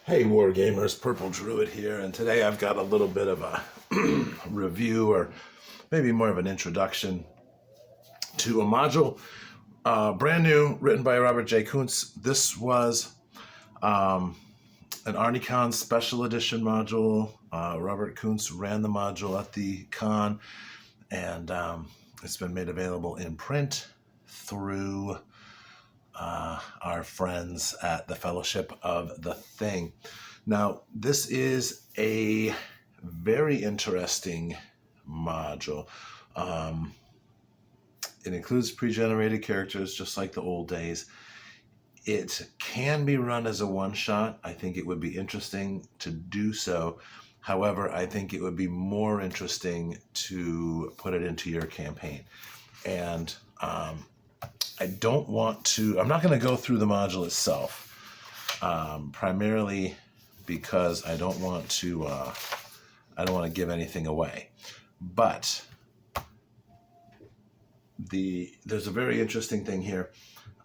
Hey War Gamers, Purple Druid here, and today I've got a little bit of a review, or maybe more of an introduction to a module, brand new, written by Robert Kuntz. This was an ArnieCon special edition module. Robert Kuntz ran the module at the con, and it's been made available in print through our friends at the Fellowship of the Thing. Now, this is a very interesting module. It includes pre-generated characters, just like the old days. It can be run as a one-shot. I think it would be interesting to do so. However, I think it would be more interesting to put it into your campaign. And I don't want to, I'm not going to go through the module itself, primarily because I don't want to give anything away. But there's a very interesting thing here.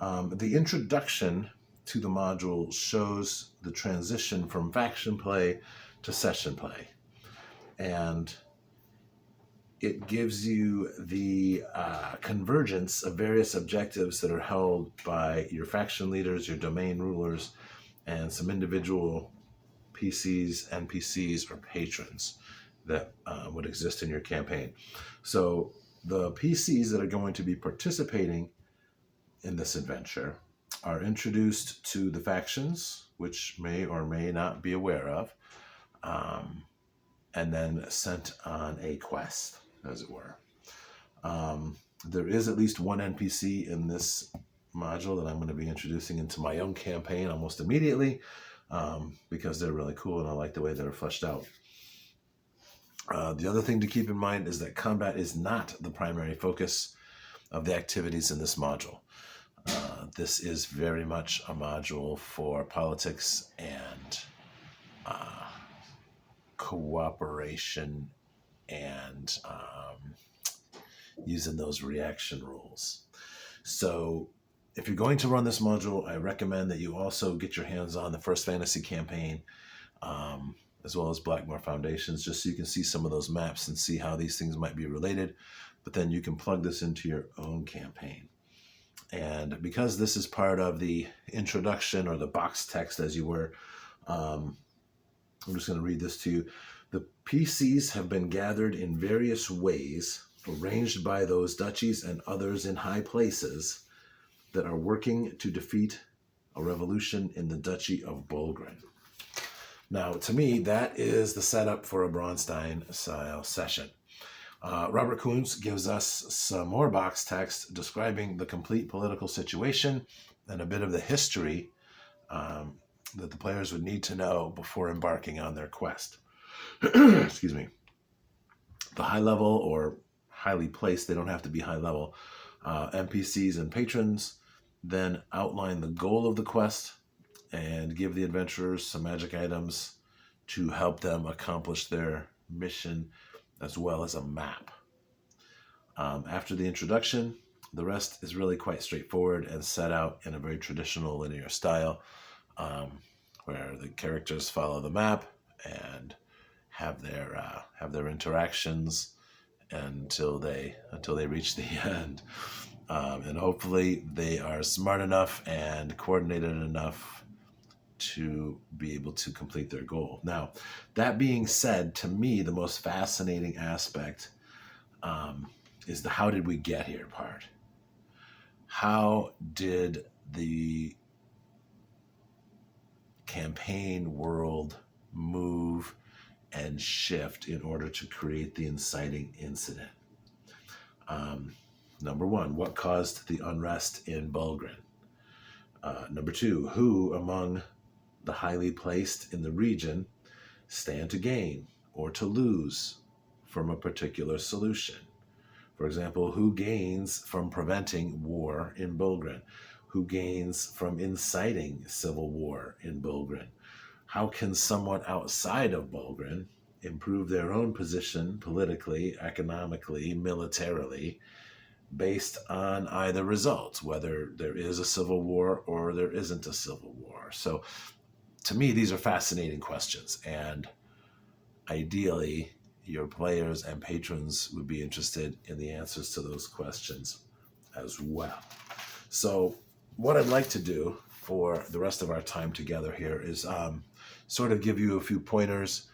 The introduction to the module shows the transition from faction play to session play. And it gives you the convergence of various objectives that are held by your faction leaders, your domain rulers, and some individual PCs, NPCs, or patrons that would exist in your campaign. So the PCs that are going to be participating in this adventure are introduced to the factions, which may or may not be aware of, and then sent on a quest, as it were. There is at least one NPC in this module that I'm going to be introducing into my own campaign almost immediately, because they're really cool and I like the way they're fleshed out. The other thing to keep in mind is that combat is not the primary focus of the activities in this module. This is very much a module for politics and cooperation and using those reaction rules. So if you're going to run this module, I recommend that you also get your hands on the First Fantasy campaign, as well as Blackmore Foundations, just so you can see some of those maps and see how these things might be related. But then you can plug this into your own campaign. And because this is part of the introduction, or the box text, as you were, I'm just going to read this to you. The PCs have been gathered in various ways, arranged by those duchies and others in high places that are working to defeat a revolution in the Duchy of Bulgren. Now, to me, that is the setup for a Bronstein-style session. Robert Kuntz gives us some more box text describing the complete political situation and a bit of the history that the players would need to know before embarking on their quest. Excuse me. The high level, or highly placed, they don't have to be high level, NPCs and patrons then outline the goal of the quest and give the adventurers some magic items to help them accomplish their mission, as well as a map. After the introduction, the rest is really quite straightforward and set out in a very traditional linear style, where the characters follow the map and have their interactions until they reach the end. And hopefully they are smart enough and coordinated enough to be able to complete their goal. Now, that being said, to me, the most fascinating aspect is the how did we get here part. How did the campaign world move and shift in order to create the inciting incident? Number one, what caused the unrest in Bulgren? Number two, who among the highly placed in the region stand to gain or to lose from a particular solution? For example, who gains from preventing war in Bulgren? Who gains from inciting civil war in Bulgren? How can someone outside of Bulgren improve their own position politically, economically, militarily, based on either results, whether there is a civil war or there isn't a civil war? So to me, these are fascinating questions, and ideally, your players and patrons would be interested in the answers to those questions as well. So what I'd like to do for the rest of our time together here is sort of give you a few pointers.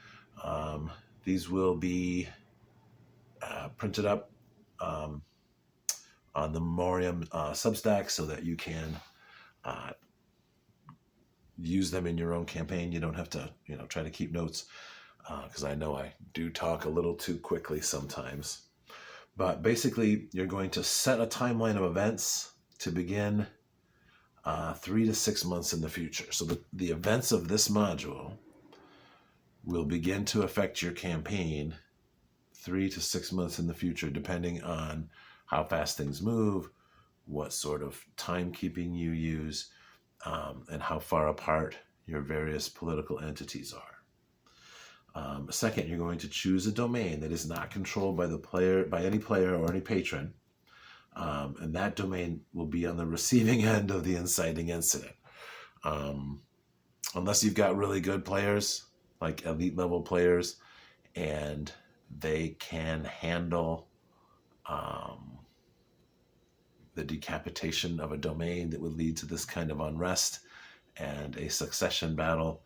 These will be printed up on the Memoriam Substack so that you can use them in your own campaign. You don't have to, try to keep notes, because I know I do talk a little too quickly sometimes. But basically, you're going to set a timeline of events to begin 3 to 6 months in the future. So the events of this module will begin to affect your campaign 3 to 6 months in the future, depending on how fast things move, what sort of timekeeping you use, and how far apart your various political entities are. Second, you're going to choose a domain that is not controlled by any player or any patron, and that domain will be on the receiving end of the inciting incident. Unless you've got really good players, like elite level players, and they can handle the decapitation of a domain that would lead to this kind of unrest and a succession battle.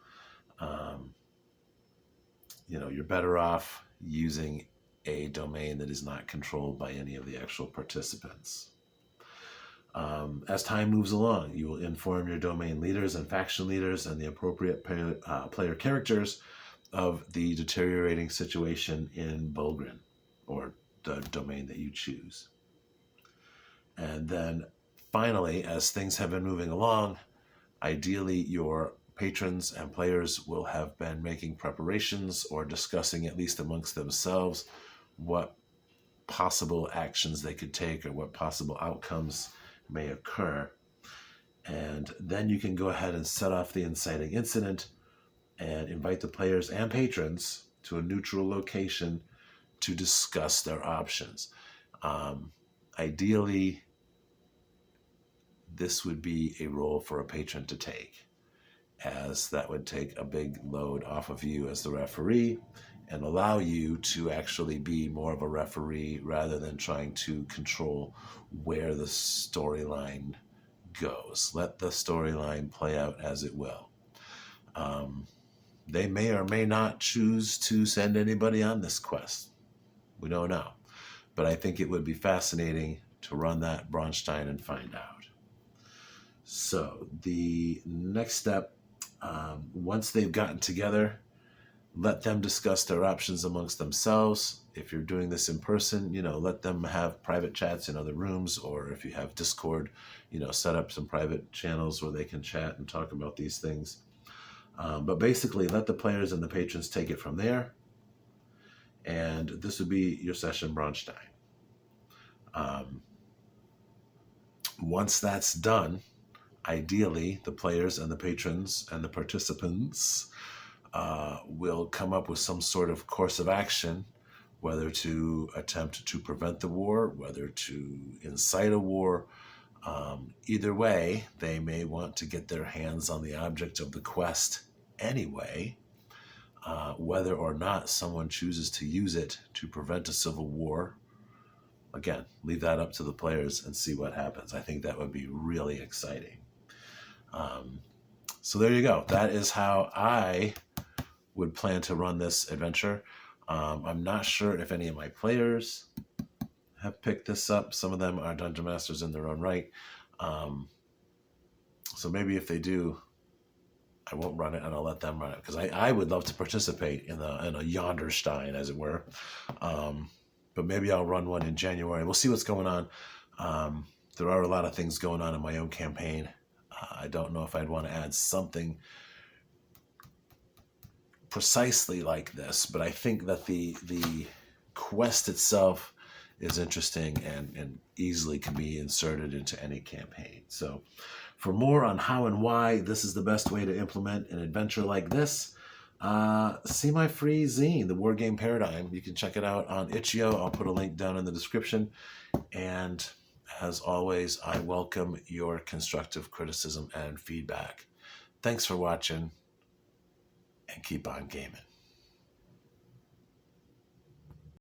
You're better off using a domain that is not controlled by any of the actual participants. As time moves along, you will inform your domain leaders and faction leaders and the appropriate player characters of the deteriorating situation in Bulgrin, or the domain that you choose. And then finally, as things have been moving along, ideally your patrons and players will have been making preparations or discussing, at least amongst themselves, what possible actions they could take or what possible outcomes may occur. And then you can go ahead and set off the inciting incident and invite the players and patrons to a neutral location to discuss their options. Ideally, this would be a role for a patron to take, as that would take a big load off of you as the referee and allow you to actually be more of a referee rather than trying to control where the storyline goes. Let the storyline play out as it will. They may or may not choose to send anybody on this quest. We don't know. But I think it would be fascinating to run that Braunstein and find out. So the next step, once they've gotten together, let them discuss their options amongst themselves. If you're doing this in person, let them have private chats in other rooms, or if you have Discord, set up some private channels where they can chat and talk about these things. But basically, let the players and the patrons take it from there. And this would be your session Braunstein. Once that's done, ideally, the players and the patrons and the participants will come up with some sort of course of action, whether to attempt to prevent the war, whether to incite a war. Either way, they may want to get their hands on the object of the quest anyway. Whether or not someone chooses to use it to prevent a civil war, again, leave that up to the players and see what happens. I think that would be really exciting. So there you go. That is how I would plan to run this adventure. I'm not sure if any of my players have picked this up. Some of them are Dungeon Masters in their own right. So maybe if they do, I won't run it and I'll let them run it, because I would love to participate in a Yonderstein, as it were. But maybe I'll run one in January. We'll see what's going on. There are a lot of things going on in my own campaign. I don't know if I'd want to add something precisely like this, but I think that the quest itself is interesting and easily can be inserted into any campaign. So for more on how and why this is the best way to implement an adventure like this, see my free zine, The War Game Paradigm. You can check it out on Itch.io. I'll put a link down in the description. And as always, I welcome your constructive criticism and feedback. Thanks for watching. keep on gaming.